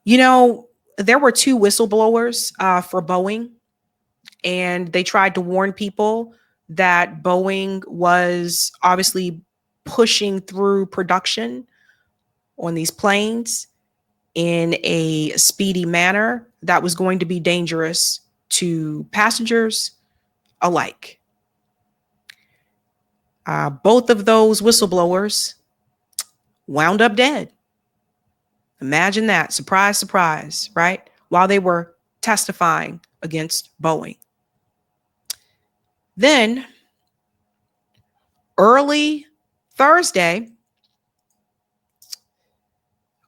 There were two whistleblowers for Boeing, and they tried to warn people that Boeing was obviously pushing through production on these planes in a speedy manner that was going to be dangerous to passengers alike. Both of those whistleblowers wound up dead. Imagine that. Surprise, surprise, right? While they were testifying against Boeing. Then, early Thursday,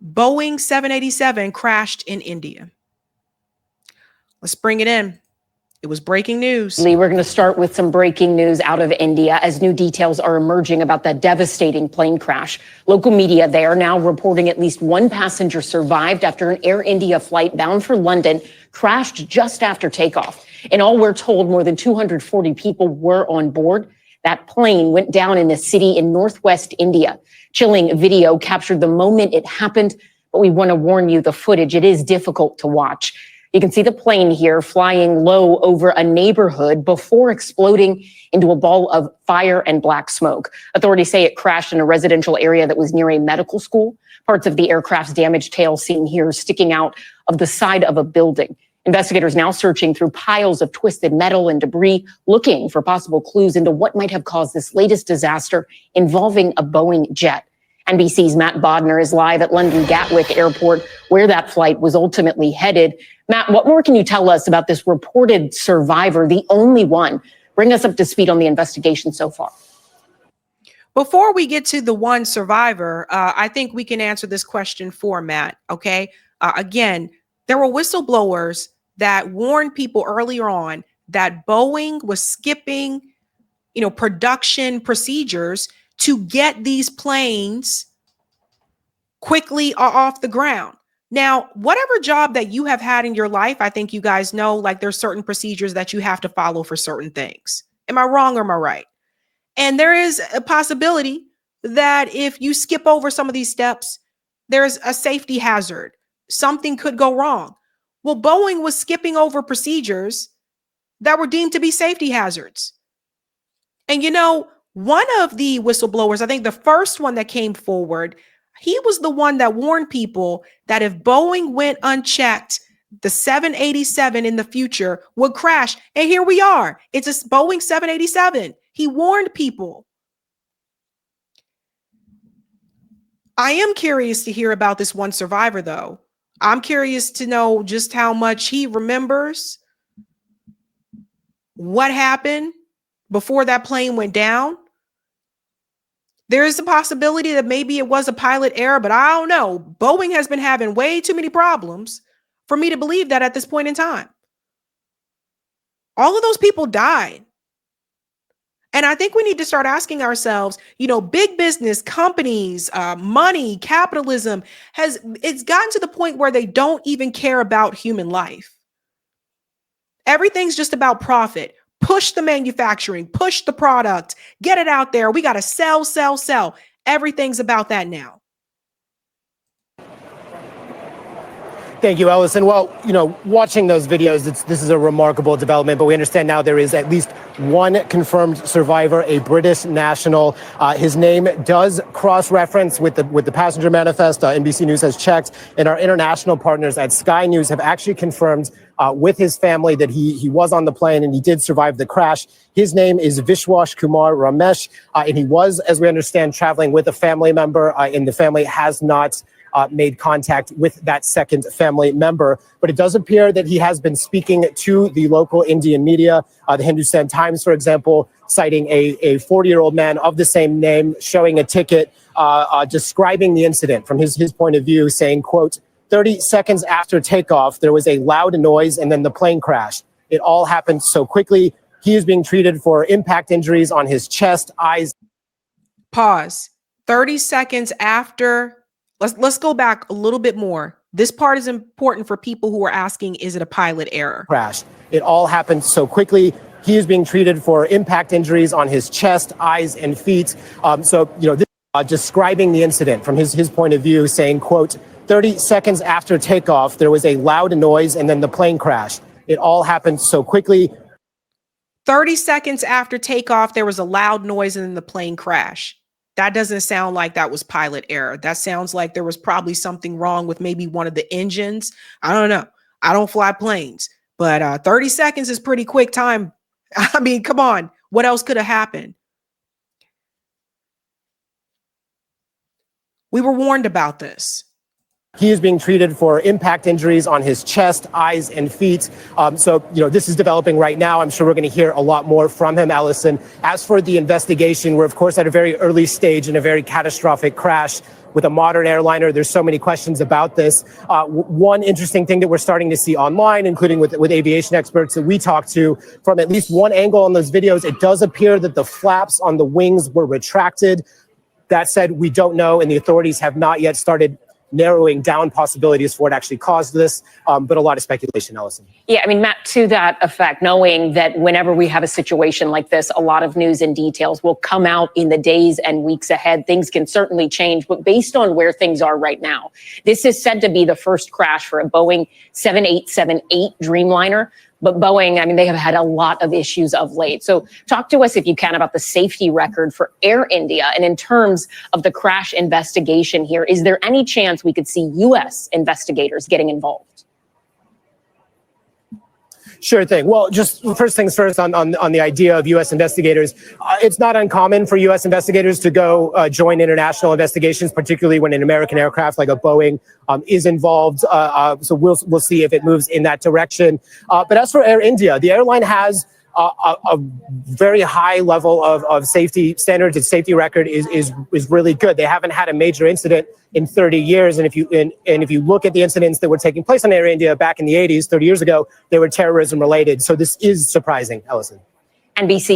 Boeing 787 crashed in India. Let's bring it in. It was breaking news. Lee, we're going to start with some breaking news out of India as new details are emerging about that devastating plane crash. Local media there now reporting at least one passenger survived after an Air India flight bound for London crashed just after takeoff. In all, we're told more than 240 people were on board. That plane went down in a city in northwest India. Chilling video captured the moment it happened, but we want to warn you, the footage, it is difficult to watch. You can see the plane here flying low over a neighborhood before exploding into a ball of fire and black smoke. Authorities say it crashed in a residential area that was near a medical school. Parts of the aircraft's damaged tail seen here sticking out of the side of a building. Investigators now searching through piles of twisted metal and debris, looking for possible clues into what might have caused this latest disaster involving a Boeing jet. NBC's Matt Bodner is live at London Gatwick Airport, where that flight was ultimately headed. Matt, what more can you tell us about this reported survivor, the only one? Bring us up to speed on the investigation so far. Before we get to the one survivor, I think we can answer this question for Matt, okay? Again, there were whistleblowers that warned people earlier on that Boeing was skipping, production procedures to get these planes quickly off the ground. Now, whatever job that you have had in your life, I think you guys know, like there's certain procedures that you have to follow for certain things. Am I wrong or am I right? And there is a possibility that if you skip over some of these steps, there's a safety hazard. Something could go wrong. Well, Boeing was skipping over procedures that were deemed to be safety hazards. And one of the whistleblowers, I think the first one that came forward, he was the one that warned people that if Boeing went unchecked, the 787 in the future would crash. And here we are. It's a Boeing 787. He warned people. I am curious to hear about this one survivor, though. I'm curious to know just how much he remembers what happened before that plane went down. There is a possibility that maybe it was a pilot error, but I don't know. Boeing has been having way too many problems for me to believe that at this point in time. All of those people died. And I think we need to start asking ourselves, big business, companies, money, capitalism, it's gotten to the point where they don't even care about human life. Everything's just about profit. Push the manufacturing, push the product, get it out there. We got to sell, sell, sell. Everything's about that now. Thank you, Ellison. Well, watching those videos, this is a remarkable development, but we understand now there is at least one confirmed survivor, a British national. His name does cross-reference with the passenger manifest. NBC News has checked, and our international partners at Sky News have actually confirmed with his family that he was on the plane and he did survive the crash. His name is Vishwas Kumar Ramesh, and he was, as we understand, traveling with a family member, and the family has not made contact with that second family member. But it does appear that he has been speaking to the local Indian media. The Hindustan Times, for example, citing a 40-year-old man of the same name, showing a ticket, describing the incident from his point of view, saying, quote, 30 seconds after takeoff, there was a loud noise and then the plane crashed. It all happened so quickly. He is being treated for impact injuries on his chest, eyes. Pause. 30 seconds after. Let's go back a little bit more. This part is important for people who are asking, is it a pilot error? Crash. It all happened so quickly. He is being treated for impact injuries on his chest, eyes, and feet. Describing the incident from his point of view, saying, quote, 30 seconds after takeoff, there was a loud noise and then the plane crashed. It all happened so quickly. 30 seconds after takeoff, there was a loud noise and then the plane crashed. That doesn't sound like that was pilot error. That sounds like there was probably something wrong with maybe one of the engines. I don't know. I don't fly planes, but 30 seconds is pretty quick time. I mean, come on. What else could have happened? We were warned about this. He is being treated for impact injuries on his chest, eyes, and feet. So, this is developing right now. I'm sure we're going to hear a lot more from him, Allison. As for the investigation, we're, of course, at a very early stage in a very catastrophic crash with a modern airliner. There's so many questions about this. One interesting thing that we're starting to see online, including with aviation experts that we talked to, from at least one angle on those videos, it does appear that the flaps on the wings were retracted. That said, we don't know, and the authorities have not yet started narrowing down possibilities for what actually caused this, but a lot of speculation, Allison. Yeah, I mean, Matt, to that effect, knowing that whenever we have a situation like this, a lot of news and details will come out in the days and weeks ahead. Things can certainly change, but based on where things are right now, this is said to be the first crash for a Boeing 7878 Dreamliner. But Boeing, I mean, they have had a lot of issues of late. So talk to us, if you can, about the safety record for Air India. And in terms of the crash investigation here, is there any chance we could see U.S. investigators getting involved? Sure thing. Well, just first things first on the idea of U.S. investigators. It's not uncommon for U.S. investigators to go join international investigations, particularly when an American aircraft like a Boeing is involved. So we'll see if it moves in that direction. But as for Air India, the airline has a very high level of safety standards. Its safety record is really good. They haven't had a major incident in 30 years. And if you look at the incidents that were taking place on Air India back in the 80s, 30 years ago, they were terrorism related. So this is surprising, Allison. NBC.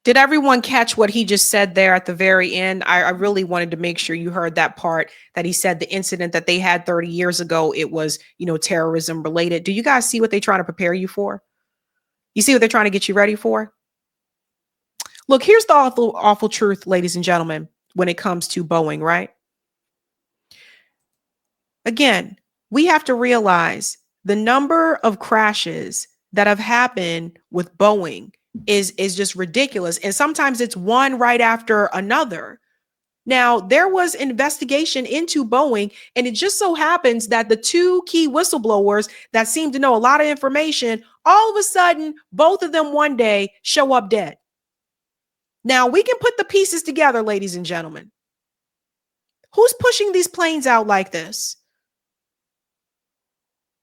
Did everyone catch what he just said there at the very end? I really wanted to make sure you heard that part, that he said the incident that they had 30 years ago, it was, terrorism related. Do you guys see what they're trying to prepare you for? You see what they're trying to get you ready for? Look, here's the awful truth, ladies and gentlemen, when it comes to Boeing, right? Again, we have to realize the number of crashes that have happened with Boeing is just ridiculous. And sometimes it's one right after another. Now, there was investigation into Boeing, and it just so happens that the two key whistleblowers that seem to know a lot of information, all of a sudden, both of them one day show up dead. Now, we can put the pieces together, ladies and gentlemen. Who's pushing these planes out like this?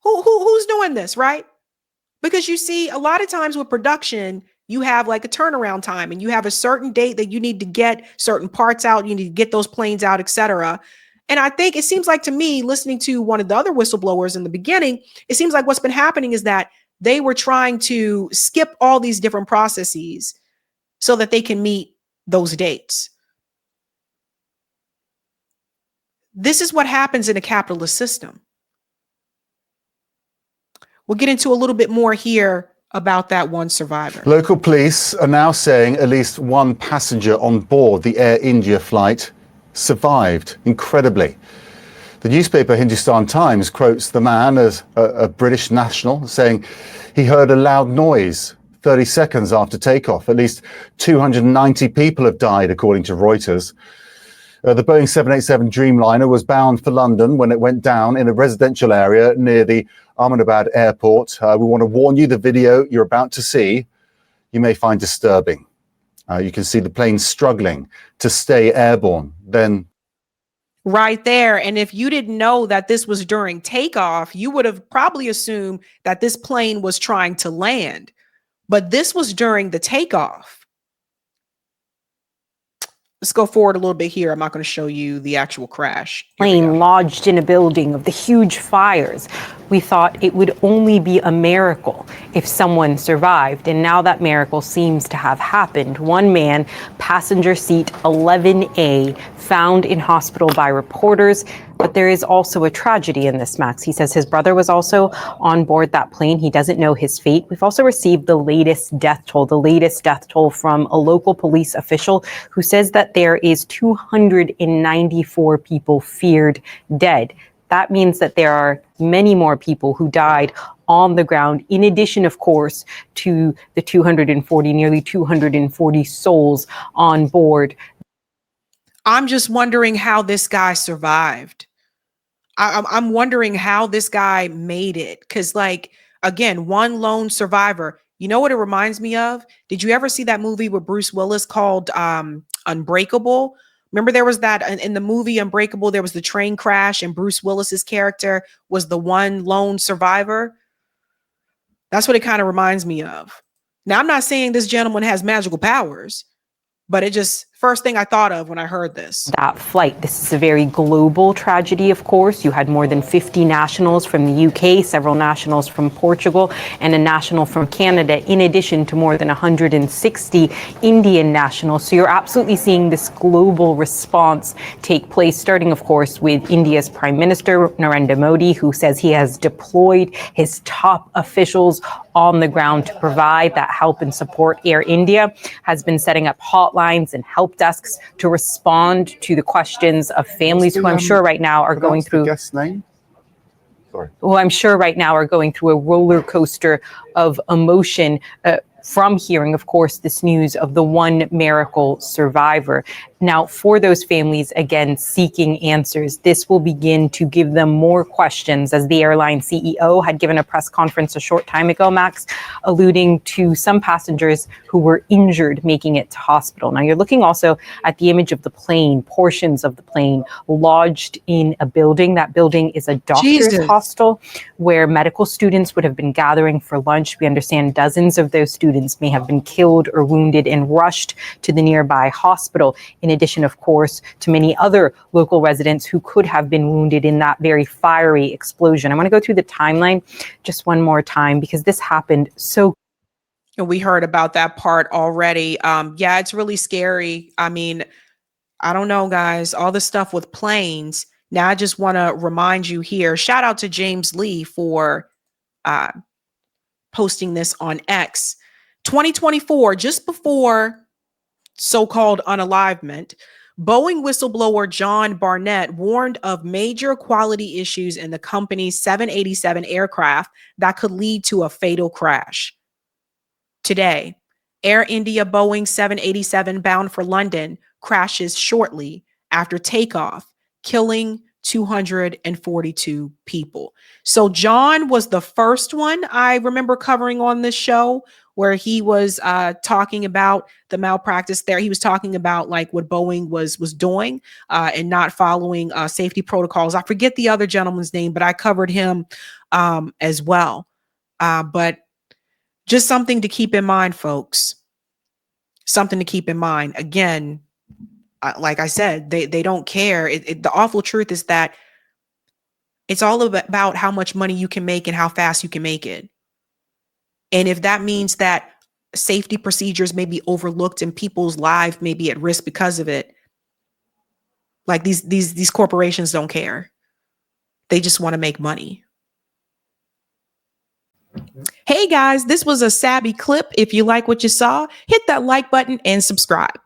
Who's doing this, right? Because you see, a lot of times with production, you have like a turnaround time and you have a certain date that you need to get certain parts out. You need to get those planes out, etc. And I think it seems like to me, listening to one of the other whistleblowers in the beginning, it seems like what's been happening is that they were trying to skip all these different processes so that they can meet those dates. This is what happens in a capitalist system. We'll get into a little bit more here about that one survivor. Local police are now saying at least one passenger on board the Air India flight survived, incredibly. The newspaper Hindustan Times quotes the man as a British national, saying he heard a loud noise 30 seconds after takeoff. At least 290 people have died, according to Reuters. The Boeing 787 Dreamliner was bound for London when it went down in a residential area near the Ahmedabad airport. We want to warn you, the video you're about to see, you may find disturbing. You can see the plane struggling to stay airborne. Then right there. And if you didn't know that this was during takeoff, you would have probably assumed that this plane was trying to land. But this was during the takeoff. Let's go forward a little bit here. I'm not going to show you the actual crash. Plane lodged in a building of the huge fires. We thought it would only be a miracle if someone survived, and now that miracle seems to have happened. One man, passenger seat 11A, found in hospital by reporters. But there is also a tragedy in this, Max. He says his brother was also on board that plane. He doesn't know his fate. We've also received the latest death toll from a local police official who says that there is 294 people feared dead. That means that there are many more people who died on the ground, in addition, of course, to the nearly 240 souls on board. I'm just wondering how this guy survived. I'm wondering how this guy made it. Because, like, again, one lone survivor. You know what it reminds me of? Did you ever see that movie with Bruce Willis called Unbreakable? Remember, there was that in the movie Unbreakable, there was the train crash, and Bruce Willis's character was the one lone survivor. That's what it kind of reminds me of. Now, I'm not saying this gentleman has magical powers, but it just first thing I thought of when I heard this. That flight. This is a very global tragedy, of course. You had more than 50 nationals from the UK, several nationals from Portugal, and a national from Canada, in addition to more than 160 Indian nationals. So you're absolutely seeing this global response take place, starting, of course, with India's Prime Minister, Narendra Modi, who says he has deployed his top officials on the ground to provide that help and support. Air India has been setting up hotlines and help desks to respond to the questions of families who I'm sure right now are going through. Guest name? Sorry. Who I'm sure right now are going through a roller coaster of emotion from hearing, of course, this news of the one miracle survivor. Now, for those families, again, seeking answers, this will begin to give them more questions, as the airline CEO had given a press conference a short time ago, Max, alluding to some passengers who were injured making it to hospital. Now, you're looking also at the image of the plane, portions of the plane lodged in a building. That building is a doctor's hostel where medical students would have been gathering for lunch. We understand dozens of those students may have been killed or wounded and rushed to the nearby hospital, in addition, of course, to many other local residents who could have been wounded in that very fiery explosion. I want to go through the timeline just one more time, because this happened so. And we heard about that part already. Yeah, it's really scary. I mean, I don't know, guys, all this stuff with planes. Now, I just want to remind you here, shout out to James Lee for posting this on X. 2024, just before so-called unalivement, Boeing whistleblower John Barnett warned of major quality issues in the company's 787 aircraft that could lead to a fatal crash. Today, Air India Boeing 787 bound for London crashes shortly after takeoff, killing 242 people. So John was the first one I remember covering on this show, where he was talking about the malpractice there. He was talking about like what Boeing was doing and not following safety protocols. I forget the other gentleman's name, but I covered him as well. But just something to keep in mind, folks. Something to keep in mind. Again, like I said, they don't care. The awful truth is that it's all about how much money you can make and how fast you can make it. And if that means that safety procedures may be overlooked and people's lives may be at risk because of it, like these corporations don't care. They just want to make money. Hey guys, this was a Sabby clip. If you like what you saw, hit that like button and subscribe.